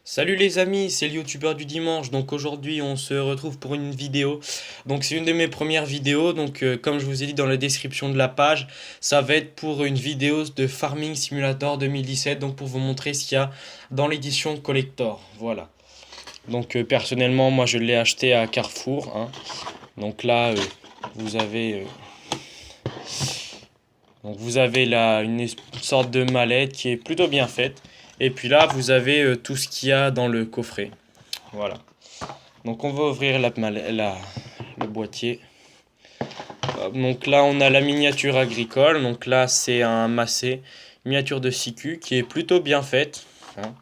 Salut les amis, c'est le youtubeur du dimanche. Donc aujourd'hui on se retrouve pour une vidéo. Donc c'est une de mes premières vidéos. Donc comme je vous ai dit dans la description de la page, ça va être pour une vidéo de Farming Simulator 2017. Donc pour vous montrer ce qu'il y a dans l'édition collector. Voilà. Donc personnellement moi je l'ai acheté à Carrefour, hein. Donc là vous avez vous avez là une sorte de mallette qui est plutôt bien faite. Et puis là vous avez tout ce qu'il y a dans le coffret. Voilà. Donc on va ouvrir le boîtier. Donc là on a la miniature agricole. Donc là c'est un Massey, miniature de SICU qui est plutôt bien faite, hein.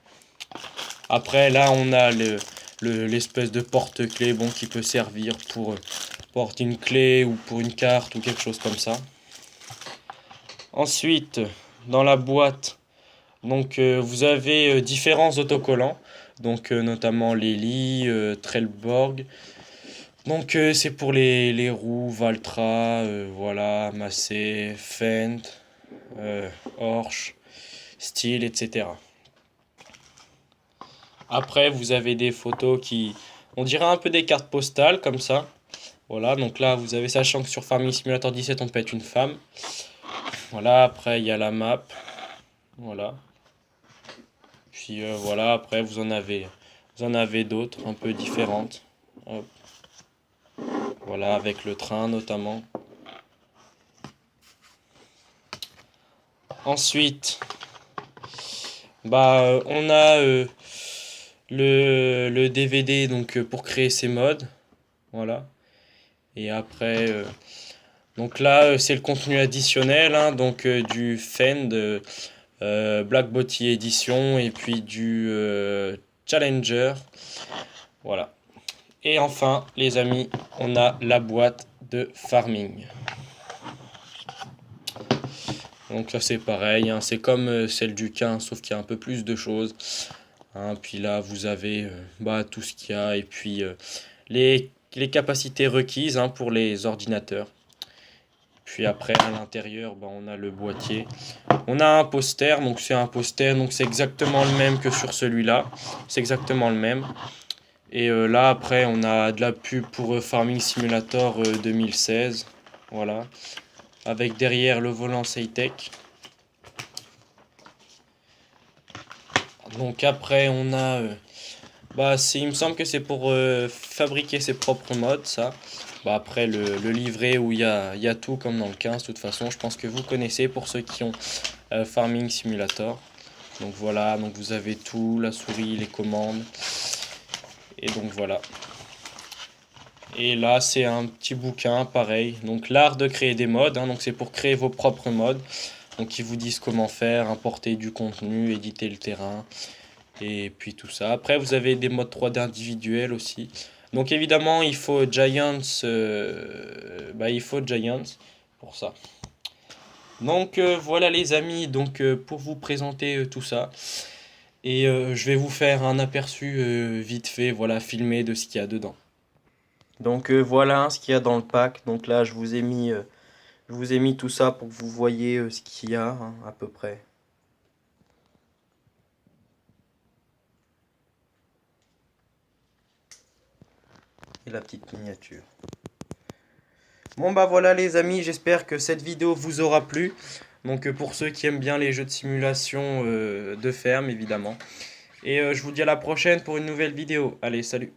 Après là on a l'espèce de porte-clés, bon, qui peut servir pour porter une clé ou pour une carte ou quelque chose comme ça. Ensuite dans la boîte, donc vous avez différents autocollants. Donc notamment Lely, Trelleborg. Donc c'est pour les roues Valtra, voilà, Massey, Fendt, Horsch, Stihl, etc. Après vous avez des photos qui, on dirait un peu des cartes postales comme ça. Voilà, donc là vous avez, sachant que sur Farming Simulator 17 on peut être une femme. Voilà, après il y a la map. Voilà. Puis voilà, après vous en avez d'autres un peu différentes. Hop. Voilà, avec le train notamment. Ensuite, on a le DVD donc pour créer ses mods. Voilà. Et après, donc là c'est le contenu additionnel, hein, donc du Fend Black Botty Edition et puis du Challenger. Voilà. Et enfin, les amis, on a la boîte de farming. Donc ça c'est pareil, hein, c'est comme celle du 15, sauf qu'il y a un peu plus de choses, hein. Puis là vous avez tout ce qu'il y a, et puis les capacités requises, hein, pour les ordinateurs. Puis après à l'intérieur, on a le boîtier. On a un poster, donc c'est un poster, donc c'est exactement le même que sur celui-là. C'est exactement le même. Et là après on a de la pub pour Farming Simulator 2016. Voilà. Avec derrière le volant Saytech. Donc après on a il me semble que c'est pour fabriquer ses propres mods, ça. Après le livret où il y a tout comme dans le 15, de toute façon je pense que vous connaissez pour ceux qui ont Farming Simulator. Donc voilà, donc vous avez tout, la souris, les commandes. Et donc voilà. Et là c'est un petit bouquin pareil, donc l'art de créer des mods, hein, donc c'est pour créer vos propres mods. Donc ils vous disent comment faire, importer du contenu, éditer le terrain, et puis tout ça. Après vous avez des modes 3D individuels aussi. Donc évidemment il faut Giants, pour ça. Donc voilà les amis, donc pour vous présenter tout ça. Et je vais vous faire un aperçu vite fait, voilà, filmé de ce qu'il y a dedans. Donc voilà, hein, ce qu'il y a dans le pack. Donc là je vous ai mis tout ça pour que vous voyez ce qu'il y a, hein, à peu près. Et la petite miniature. Bon voilà les amis, j'espère que cette vidéo vous aura plu. Donc pour ceux qui aiment bien les jeux de simulation de ferme évidemment. Et je vous dis à la prochaine pour une nouvelle vidéo. Allez, salut!